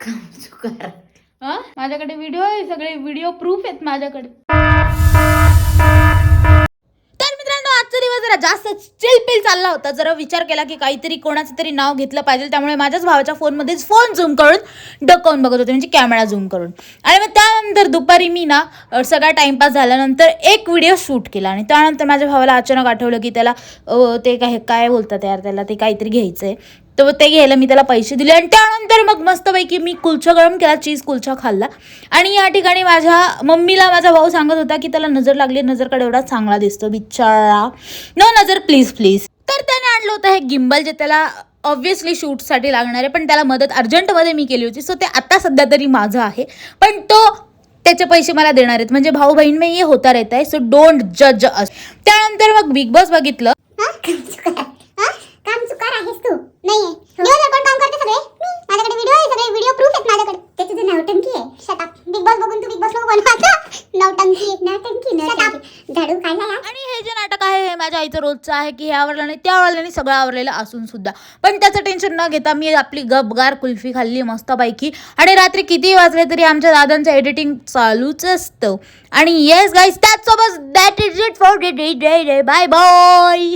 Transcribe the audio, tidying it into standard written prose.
चुकार. हा, माझ्याकडे व्हिडिओ आहे, सगळे व्हिडिओ प्रूफ आहेत माझ्याकडे. तर मित्रांनो, आजचा दिवस जरा जास्त चिलपिल चालला होता. जरा विचार केला की काहीतरी कोणाचं तरी नाव घेतलं पाहिजे, त्यामुळे माझ्याच भावाच्या फोनमध्येच फोन झूम करून डकवून बघत होते, म्हणजे कॅमेरा झूम करून. आणि मग त्यानंतर दुपारी मी ना सगळा टाइमपास झाल्यानंतर एक व्हिडिओ शूट केला. आणि त्यानंतर माझ्या भावाला अचानक आठवलं की त्याला ते काय बोलतात यार, त्याला ते काहीतरी घ्यायचं आहे. तर ते घ्यायला मी त्याला पैसे दिले. आणि त्यानंतर मग मस्तपैकी मी कुलचा गरम केला, चीज कुलचा खाल्ला. आणि या ठिकाणी माझ्या मम्मीला माझा भाऊ सांगत होता की त्याला नजर लागली, नजरकडे एवढा चांगला दिसतो बिचारा, नो नजर प्लीज प्लीज. तर त्याने आणलं होतं हे गिम्बल, जे त्याला ऑब्व्हियसली शूटसाठी लागणार आहे, पण त्याला मदत अर्जंटमध्ये मी केली होती. सो ते आता सध्या तरी माझं आहे, पण तो त्याचे पैसे मला देणार आहेत. म्हणजे भाऊ बहीण में ये होता रहता है, सो डोंट जज अस. त्यानंतर मग बिग बॉस बघितलं. काम चुकार आहेस तू. नाहीये दिवसभर कोण काम करते? सगळे माझ्याकडे व्हिडिओ आहे, सगळे व्हिडिओ प्रूफ आहेत माझ्याकडे. ते तुझं नवटंकी आहे. Shut up. बिग बॉस बघून तू बिग बॉस नको बनवायचा. नवटंकी शट अप. झाडू काढला यार. आणि हे जे नाटक आहे हे माझ्या आईचं रोजचं आहे की हे आवडलं नाही, ते आवडलं नाही, सगळं आवडलेलं असून सुद्धा. पण त्याचं टेन्शन न घेता मी आपली गपगार कुल्फी खाल्ली मस्तपैकी. आणि रात्री किती वाजले तरी आमच्या दादांचं एडिटिंग चालूच असतं. आणि येस गाईज, त्याचसोबत that is it for day. Bye bye.